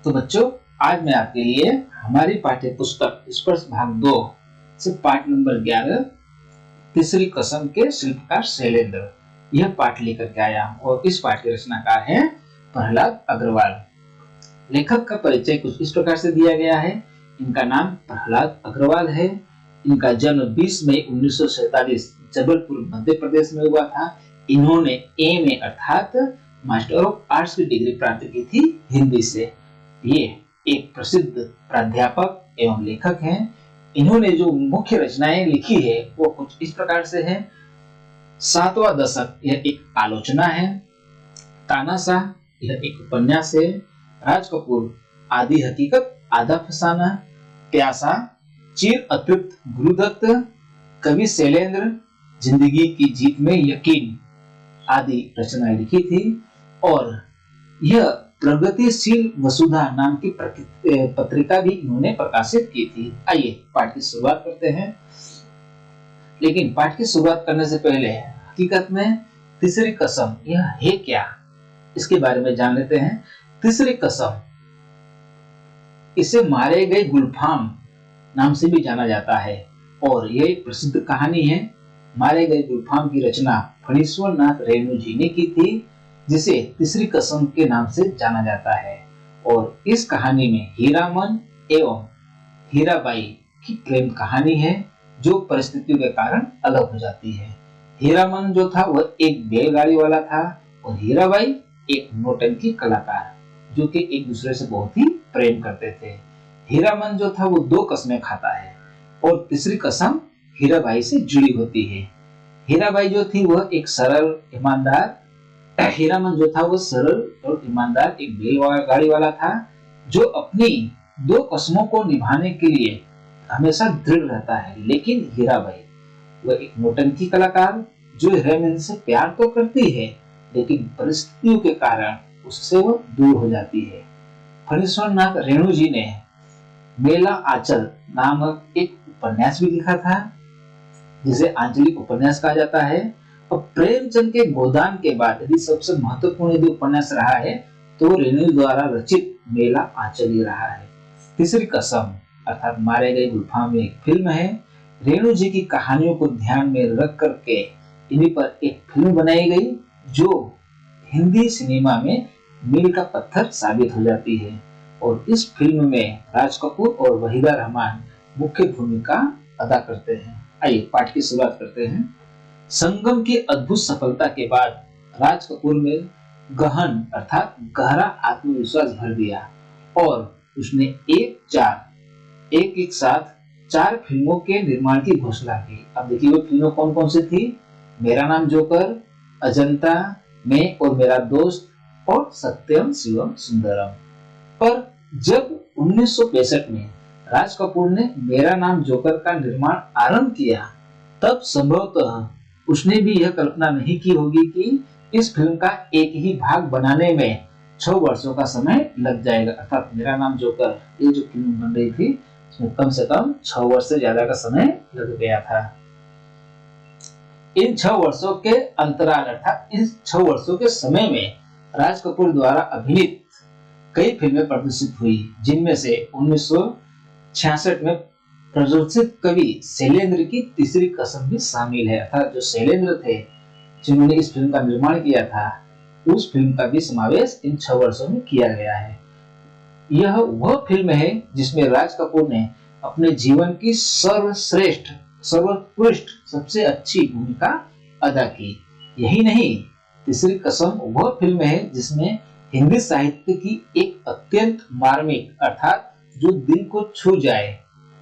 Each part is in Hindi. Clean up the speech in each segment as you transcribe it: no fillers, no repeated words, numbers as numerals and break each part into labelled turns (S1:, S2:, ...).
S1: तो बच्चों, आज मैं आपके लिए हमारी पाठ्य पुस्तक स्पर्श भाग 2 से पाठ नंबर 11 तीसरी कसम के शिल्पकार शैलेंद्र यह पाठ लेकर के आया हूं। और इस पाठ के रचनाकार हैं प्रहलाद अग्रवाल। लेखक का परिचय कुछ इस प्रकार से दिया गया है। इनका नाम प्रहलाद अग्रवाल है। इनका जन्म 20 मई 1947 जबलपुर मध्य प्रदेश में हुआ था। इन्होंने एमए अर्थात मास्टर ऑफ आर्ट्स की डिग्री प्राप्त की थी हिंदी से। ये एक प्रसिद्ध प्राध्यापक एवं लेखक हैं। इन्होंने जो मुख्य रचनाएं लिखी है वो कुछ इस प्रकार से है। सातवां दशक यह एक आलोचना है। तानाशाह यह एक उपन्यास है। राज कपूर आधी हकीकत आधा फसाना, प्यासा, चिर अतृप्त गुरुदत्त, कवि शैलेंद्र, जिंदगी की जीत में यकीन आदि रचनाएं लिखी थी। और यह प्रगतिशील वसुधा नाम की पत्रिका भी इन्होंने प्रकाशित की थी। आइए पाठ की शुरुआत करते हैं। लेकिन पाठ की शुरुआत करने से पहले हकीकत में तीसरी कसम यह है क्या, इसके बारे में जान लेते हैं। तीसरी कसम इसे मारे गए गुलफाम नाम से भी जाना जाता है और यह एक प्रसिद्ध कहानी है। मारे गए गुलफाम की रचना फणीश्वर नाथ रेणु जी ने की थी, जिसे तीसरी कसम के नाम से जाना जाता है। और इस कहानी में हीरामन एवं हीराबाई की प्रेम कहानी है, जो परिस्थितियों के कारण अलग हो जाती है। हीरामन जो था वह एक बैलगाड़ी वाला था और हीराबाई एक नौटंकी कलाकार, जो कि एक दूसरे से बहुत ही प्रेम करते थे। हीरामन जो था वो 2 कसमें खाता है और तीसरी कसम हीराबाई से जुड़ी होती है। हीराबाई जो थी वह एक सरल ईमानदार, हीरामन जो था वो सरल और ईमानदार एक बैलगाड़ी वाला था, जो अपनी 2 कस्मों को निभाने के लिए हमेशा दृढ़ रहता है। लेकिन हीराबाई वह एक नौटंकी कलाकार, जो हीरामन से प्यार तो करती है लेकिन परिस्थितियों के कारण उससे वो दूर हो जाती है। फणीश्वर नाथ रेणु जी ने मेला आंचल नामक एक उपन्यास भी लिखा था, जिसे आंचलिक उपन्यास कहा जाता है। और प्रेमचंद के गोदान के बाद यदि सबसे महत्वपूर्ण यदि उपन्यास रहा है तो रेणु द्वारा रचित मेला आंचल ही रहा है। तीसरी कसम अर्थात मारे गए गुलफाम में एक फिल्म है। रेणु जी की कहानियों को ध्यान में रख करके इन्हीं पर एक फिल्म बनाई गई, जो हिंदी सिनेमा में मील का पत्थर साबित हो जाती है। और इस फिल्म में राज कपूर और वहीदा रहमान मुख्य भूमिका अदा करते हैं। आइए पाठ की शुरुआत करते हैं। संगम की अद्भुत सफलता के बाद राज कपूर में गहन अर्थात गहरा आत्मविश्वास भर दिया और उसने एक साथ 4 फिल्मों के निर्माण की घोषणा की। अब देखिए वो फिल्में कौन कौन सी थी। मेरा नाम जोकर, अजंता, मैं और मेरा दोस्त और सत्यम शिवम सुंदरम। पर जब 1965 में राज कपूर ने मेरा नाम जोकर का निर्माण आरंभ किया, तब संभवतः उसने भी यह कल्पना नहीं की होगी कि इस फिल्म का एक ही भाग बनाने में 6 वर्षों का समय लग जाएगा। अर्थात मेरा नाम जोकर ये जो फिल्म बन रही थी उसमें कम से कम 6 वर्ष से ज्यादा का समय लग गया था। इन 6 वर्षों के अंतराल अर्थात इस 6 वर्षों के समय में राज कपूर द्वारा अभिनीत कई फिल्में प्रदर्शित हुई, जिनमें से 1966 में प्रदर्शित कवि शैलेंद्र की तीसरी कसम भी शामिल है। अर्थात जो शैलेंद्र थे जिन्होंने इस फिल्म का निर्माण किया था, उस फिल्म का भी समावेश इन 6 वर्षों में किया गया है। यह वह फिल्म है जिसमें राज कपूर ने अपने जीवन की सर्वश्रेष्ठ, सर्वोत्कृष्ट, सबसे अच्छी भूमिका अदा की। यही नहीं, तीसरी कसम वह फिल्म है जिसमें हिंदी साहित्य की एक अत्यंत मार्मिक अर्थात जो दिल को छू जाए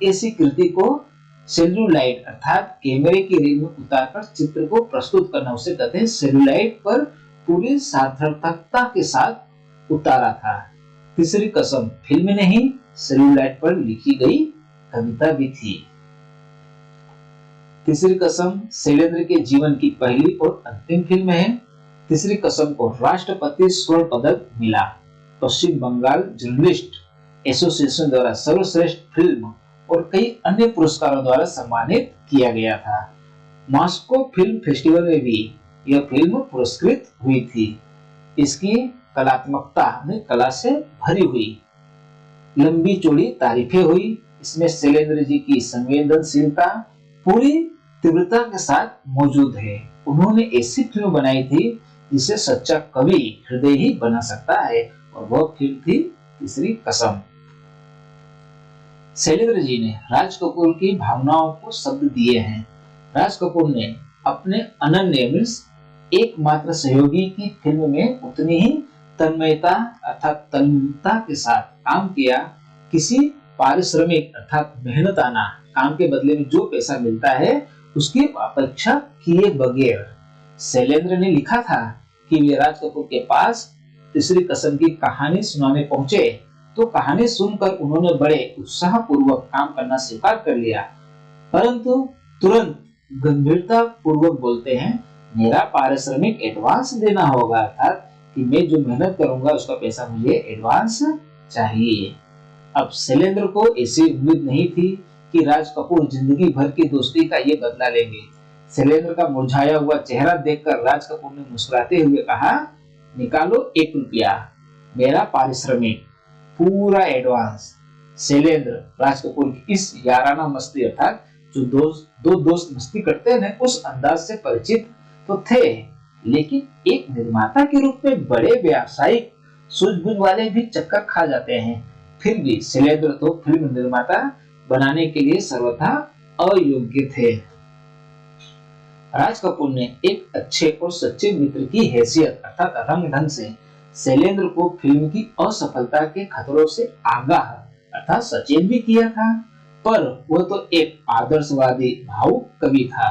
S1: ऐसी कृति को सेल्यूलाइड अर्थात कैमरे की रील में उतारकर चित्र को प्रस्तुत करना, उसे कहते हैं सेल्यूलाइड पर पूरी सार्थकता के साथ उतारा था। तीसरी कसम फिल्म नहीं, सेल्यूलाइड पर लिखी गई कविता भी थी। तीसरी कसम शैलेंद्र के जीवन की पहली और अंतिम फिल्म है। तीसरी कसम को राष्ट्रपति स्वर्ण पदक मिला। पश्चिम बंगाल जर्नलिस्ट एसोसिएशन द्वारा सर्वश्रेष्ठ फिल्म और कई अन्य पुरस्कारों द्वारा सम्मानित किया गया था। मॉस्को फिल्म फेस्टिवल में भी यह फिल्म पुरस्कृत हुई थी। इसकी कलात्मकता में कला से भरी हुई लंबी चौड़ी तारीफें हुई। इसमें शैलेंद्र जी की संवेदनशीलता पूरी तीव्रता के साथ मौजूद है। उन्होंने ऐसी फिल्म बनाई थी जिसे सच्चा कवि हृदय ही बना सकता है, और वह फिल्म थी तीसरी कसम। शैलेंद्र जी ने राज कपूर की भावनाओं को शब्द दिए हैं। राज कपूर ने अपने अनन्य मीन्स एकमात्र सहयोगी की फिल्म में उतनी ही तन्मयता अर्थात तन्मयता के साथ काम किया। किसी पारिश्रमिक अर्थात मेहनताना काम के बदले में जो पैसा मिलता है उसकी अपेक्षा किए बगैर शैलेंद्र ने लिखा था कि वे राज कपूर के पास तीसरी कसम की कहानी सुनाने पहुंचे तो कहानी सुनकर उन्होंने बड़े उत्साह पूर्वक काम करना स्वीकार कर लिया, परंतु तुरंत गंभीरता पूर्वक बोलते हैं मेरा पारिश्रमिक एडवांस देना होगा, अर्थात कि मैं जो मेहनत करूंगा उसका पैसा मुझे एडवांस चाहिए। अब शैलेंद्र को ऐसी उम्मीद नहीं थी कि राज कपूर जिंदगी भर की दोस्ती का ये बदला लेंगे। शैलेंद्र का मुरझाया हुआ चेहरा देखकर राज कपूर ने मुस्कुराते हुए कहा, निकालो 1 रुपया, मेरा पारिश्रमिक पूरा एडवांस। शैलेंद्र राज कपूर की इस याराना मस्ती अर्थात जो दो दोस्त मस्ती करते हैं उस अंदाज से परिचित तो थे, लेकिन एक निर्माता के रूप में बड़े व्यावसायिक सूझबूझ वाले भी चक्कर खा जाते हैं। फिर भी शैलेंद्र तो फिल्म निर्माता बनाने के लिए सर्वथा अयोग्य थे। राज कपूर ने एक अच्छे और सच्चे मित्र की हैसियत अर्थात रंग ढंग से शैलेंद्र को फिल्म की असफलता के खतरों से आगाह अर्थात सचेत भी किया था, पर वह तो एक आदर्शवादी भावुक कवि था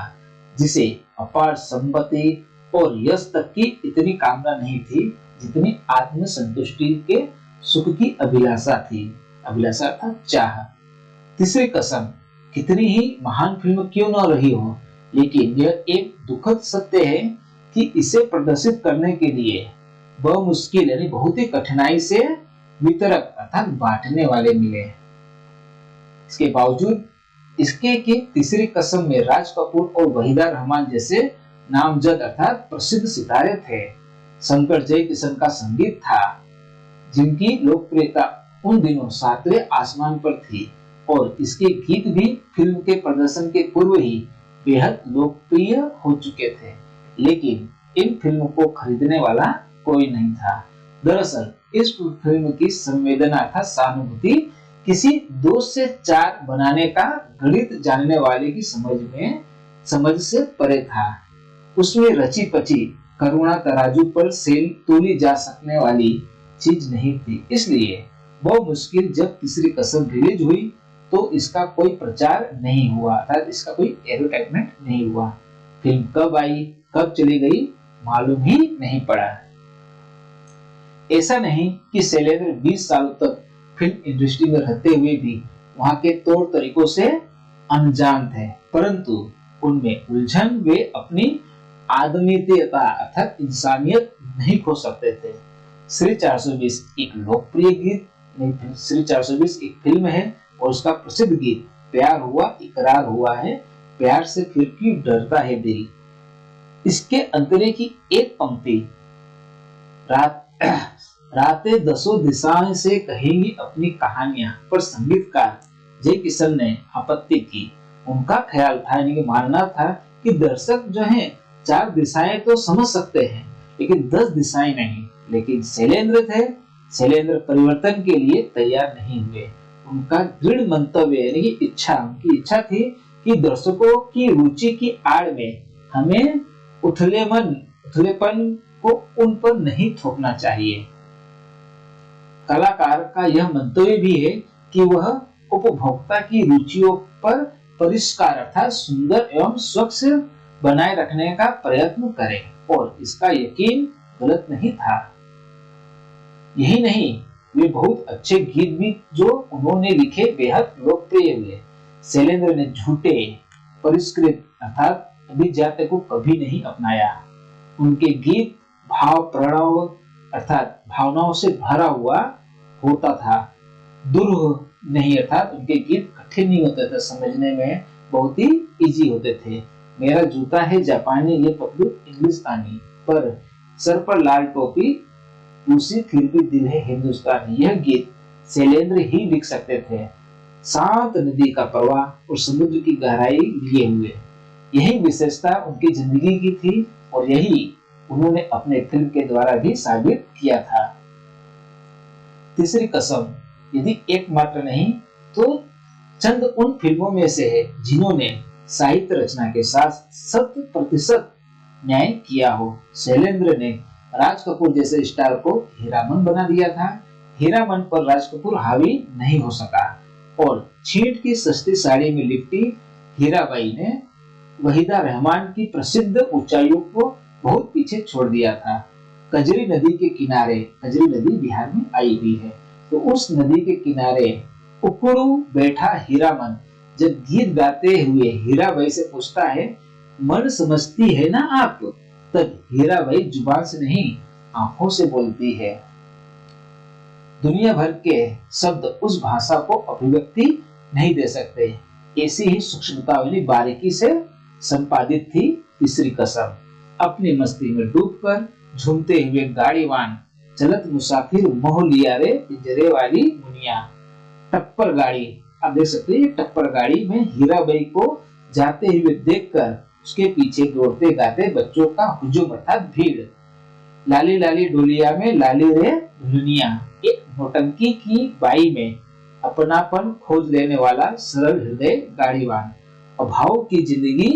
S1: जिसे अपार संपत्ति और यश तक की इतनी कामना नहीं थी जितनी आत्म संतुष्टि के सुख की अभिलाषा थी। अभिलाषा था चाह। तीसरी कसम कितनी ही महान फिल्म क्यों न रही हो, लेकिन यह एक दुखद सत्य है कि इसे प्रदर्शित करने के लिए मुश्किल यानी बहुत ही कठिनाई से वितरक अर्थात बांटने वाले मिले। इसके बावजूद इसके कि तीसरी कसम में राज कपूर और वहीदा रहमान जैसे नामजद अर्थात प्रसिद्ध सितारे थे। शंकर जयकिशन का संगीत था जिनकी लोकप्रियता उन दिनों 7वें आसमान पर थी, और इसके गीत भी फिल्म के प्रदर्शन के पूर्व ही बेहद लोकप्रिय हो चुके थे, लेकिन इन फिल्मों को खरीदने वाला कोई नहीं था। दरअसल इस फिल्म की संवेदना था सहानुभूति किसी 2 से 4 बनाने का गणित जानने वाले की समझ से परे था। उसमें रची पची करुणा तराजू पर सेल तोली जा सकने वाली चीज नहीं थी। इसलिए बहुत मुश्किल जब तीसरी कसम रिलीज हुई तो इसका कोई प्रचार नहीं हुआ, अर्थात इसका कोई एडवर्टाइजमेंट नहीं हुआ। फिल्म कब आई कब चली गई मालूम ही नहीं पड़ा। ऐसा नहीं कि शैलेंद्र 20 सालों तक फिल्म इंडस्ट्री में रहते हुए भी वहां के तौर तरीकों से अनजान थे, परंतु उनमें उलझन वे अपनी आदमीयता अर्थात इंसानियत नहीं खो सकते थे। श्री 420 एक लोकप्रिय गीत नहीं, श्री 420 एक फिल्म है और उसका प्रसिद्ध गीत प्यार हुआ इकरार हुआ है, प्यार से फिर क्यों डरता है दिल। इसके अंतरे की एक पंक्ति रातें 10 दिशाएं से कहेंगी अपनी कहानियां पर संगीतकार जय किशन ने आपत्ति की। उनका ख्याल था यानी कि मानना था कि दर्शक जो हैं 4 दिशाएं तो समझ सकते हैं लेकिन 10 दिशाएं नहीं। लेकिन शैलेंद्र परिवर्तन के लिए तैयार नहीं हुए। उनका दृढ़ मंतव्य यानी कि उनकी इच्छा थी कि दर्शकों की रुचि की आड़ में हमें उथलेपन को उन पर नहीं थोपना चाहिए। कलाकार का यह मंतव्य भी है कि वह उपभोक्ता की रुचियों पर परिष्कार अर्थात सुंदर एवं स्वच्छ बनाए रखने का प्रयत्न करे, और इसका यकीन गलत नहीं था। यही नहीं, वे बहुत अच्छे गीत भी जो उन्होंने लिखे बेहद लोकप्रिय हुए। शैलेंद्र ने झूठे परिष्कृत अर्थात अभिजात्य को कभी नहीं अपनाया। उनके गीत भाव प्रणव अर्थात भावनाओं से भरा हुआ होता था, दुरूह नहीं, अर्थात उनके गीत कठिन नहीं होते थे, समझने में बहुत ही इजी होते थे। मेरा जूता है जापानी, ये पतलू इंग्लिस्तानी, पर सर पर लाल टोपी, उसी फिर भी दिल है हिंदुस्तानी। यह गीत शैलेंद्र ही लिख सकते थे। शांत नदी का प्रवाह और समुद्र की गहराई लिए हुए, यही विशेषता उनकी जिंदगी की थी और यही उन्होंने अपने फिल्म के द्वारा भी साबित किया था। तीसरी कसम यदि एकमात्र नहीं तो चंद उन फिल्मों में से है जिन्होंने साहित्य रचना के साथ 100% न्याय किया हो। शैलेंद्र ने राज कपूर जैसे स्टार को हीरामन बना दिया था। हीरामन पर राज कपूर हावी नहीं हो सका और छींट की सस्ती साड़ी में लिपटी हीराबाई ने वहीदा रहमान की प्रसिद्ध ऊंचाइयों को बहुत पीछे छोड़ दिया था। कजरी नदी के किनारे, कजरी नदी बिहार में आई हुई है, तो उस नदी के किनारे उकड़ू बैठा हीरामन जब गीत गाते हुए हीराबाई से पूछता है, मन समझती है ना आप, तब हीराबाई जुबान से नहीं आंखों से बोलती है। दुनिया भर के शब्द उस भाषा को अभिव्यक्ति नहीं दे सकते, ऐसी ही सूक्ष्मता वाली बारीकी से संपादित थी तीसरी कसम। अपनी मस्ती में डूबकर झूमते हुए गाड़ीवान, चलत मुसाफिर मोह लिया रे पिंजरे वाली मुनिया। टप्पर गाड़ी, आप देख सकते हैं टप्पर गाड़ी में हीराबाई को जाते हुए देखकर उसके पीछे दौड़ते गाते बच्चों का हुजूम अर्थात भीड़। लाली लाली डोलिया में लाली रे दुल्हनिया, एक नौटंकी की बाई में अपनापन खोज लेने वाला सरल हृदय गाड़ीवान। अभाव की जिंदगी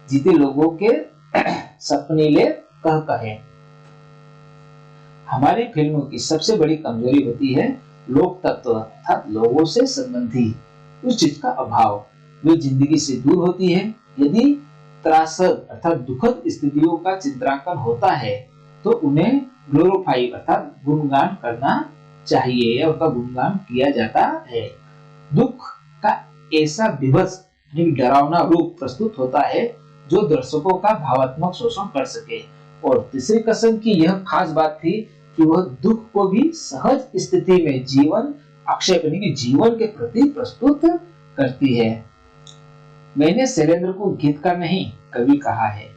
S1: जीते लोगों के सपनीले कह कहे। हमारी फिल्मों की सबसे बड़ी कमजोरी होती है लोक तत्व अर्थात लोगों से संबंधी उस चीज का अभाव। वे जिंदगी से दूर होती है। यदि त्रासद अर्थात दुखद स्थितियों का चित्रांकन होता है तो उन्हें ग्लोरीफाई अर्थात गुणगान करना चाहिए या उनका गुणगान किया जाता है। दुख का ऐसा विभत्स डरावना रूप प्रस्तुत होता है जो दर्शकों का भावात्मक शोषण कर सके। और तीसरी कसम की यह खास बात थी कि वह दुख को भी सहज स्थिति में जीवन आक्षेपणी की जीवन के प्रति प्रस्तुत करती है। मैंने शैलेंद्र को गीतकार नहीं कवि कहा है।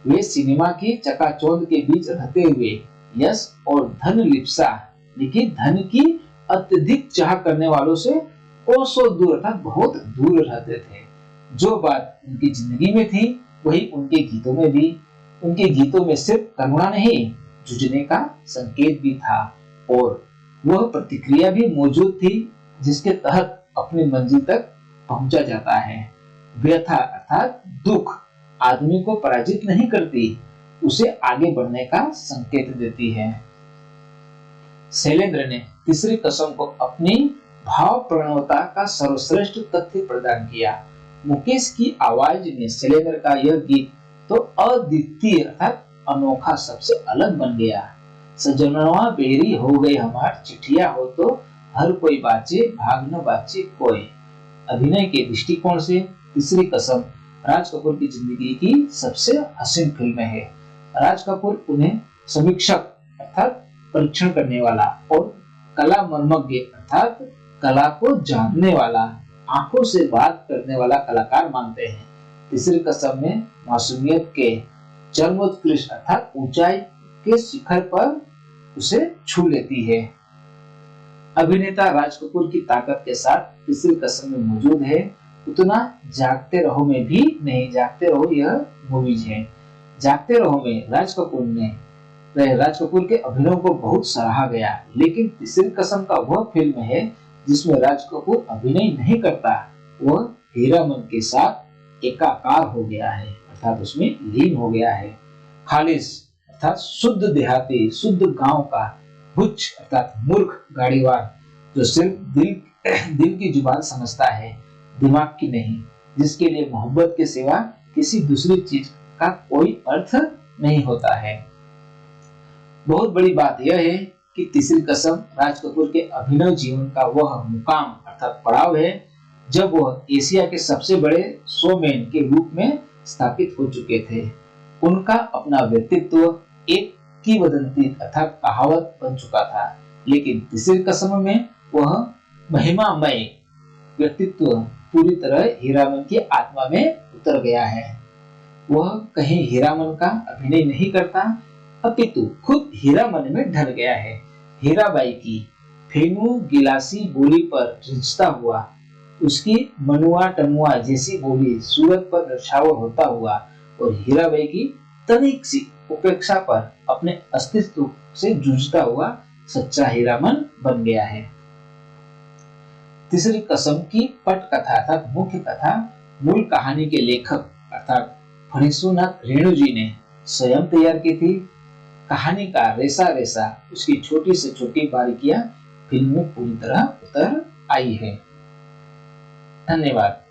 S1: वे सिनेमा की चकाचौंध के बीच रहते हुए यश और धन लिप्सा लेकिन धन की अत्यधिक चाह करने वालों से कोसों दूर अर्थात बहुत दूर रहते थे। जो बात उनकी जिंदगी में थी वही उनके गीतों में भी। उनके गीतों में सिर्फ करुणा नहीं जूझने का संकेत भी था और वह प्रतिक्रिया भी मौजूद थी जिसके तहत अपनी मंजिल तक पहुंचा जाता है। व्यथा अर्थात दुख आदमी को पराजित नहीं करती, उसे आगे बढ़ने का संकेत देती है। शैलेंद्र ने तीसरी कसम को अपनी भाव प्रणवता का सर्वश्रेष्ठ तथ्य प्रदान किया। मुकेश की आवाज में शैलेंद्र का यह गीत तो अद्वितीय अर्थात अनोखा सबसे अलग बन गया। सजनवा बेरी हो गई हमार चिट्ठिया हो तो हर कोई बाचे भाग न बाचे कोई। अभिनय के दृष्टिकोण से तीसरी कसम राज कपूर की जिंदगी की सबसे हसीन फिल्म है। राज कपूर उन्हें समीक्षक अर्थात परीक्षण करने वाला और कला मर्मज्ञ अर्थात कला को जानने वाला, आंखों से बात करने वाला कलाकार मानते हैं। तीसरी कसम में मासूमियत के चरमोत्कृष्ट अर्थात ऊंचाई के शिखर पर उसे छू लेती है। अभिनेता राज कपूर की ताकत के साथ तीसरी कसम में मौजूद है उतना जागते रहो में भी नहीं। जागते रहो यह मूवीज है। जागते रहो में राज कपूर के अभिनय को बहुत सराहा गया, लेकिन तीसरी कसम का वह फिल्म है जिसमें राज कपूर अभिनय नहीं करता, वह हीरामन के साथ एकाकार हो गया है अर्थात उसमें लीन हो गया है। खालिस अर्थात शुद्ध देहाती, शुद्ध गांव का बुच्च अर्थात मूर्ख गाड़ीवान जो सिर्फ दिल की जुबान समझता है, दिमाग की नहीं, जिसके लिए मोहब्बत के सिवा किसी दूसरी चीज का कोई अर्थ नहीं होता है। बहुत बड़ी बात यह है कि तीसरी कसम राज कपूर के अभिनव जीवन का वह मुकाम अर्थात पड़ाव है जब वह एशिया के सबसे बड़े शोमैन के रूप में स्थापित हो चुके थे। उनका अपना व्यक्तित्व एक किंवदंती अर्थात कहावत बन चुका था, लेकिन तीसरी कसम में वह महिमामय व्यक्तित्व पूरी तरह हीरामन की आत्मा में उतर गया है। वह कहीं हीरामन का अभिनय नहीं करता, अपितु खुद हीरामन में ढल गया है। हीराबाई की फेनू गिलासी बोली पर रिझता हुआ, उसकी मनुआ टनुआ जैसी बोली सूरत पर नौछावर होता हुआ और हीराबाई की तनिक सी उपेक्षा पर अपने अस्तित्व से जूझता हुआ सच्चा हीरामन बन गया है। तीसरी कसम की पटकथा अर्थात मुख्य कथा मूल कहानी के लेखक अर्थात फणीश्वरनाथ रेणु जी ने स्वयं तैयार की थी। कहानी का रेसा रेसा उसकी छोटी से छोटी बारीकियां फिल्म में पूरी तरह उतर आई है। धन्यवाद।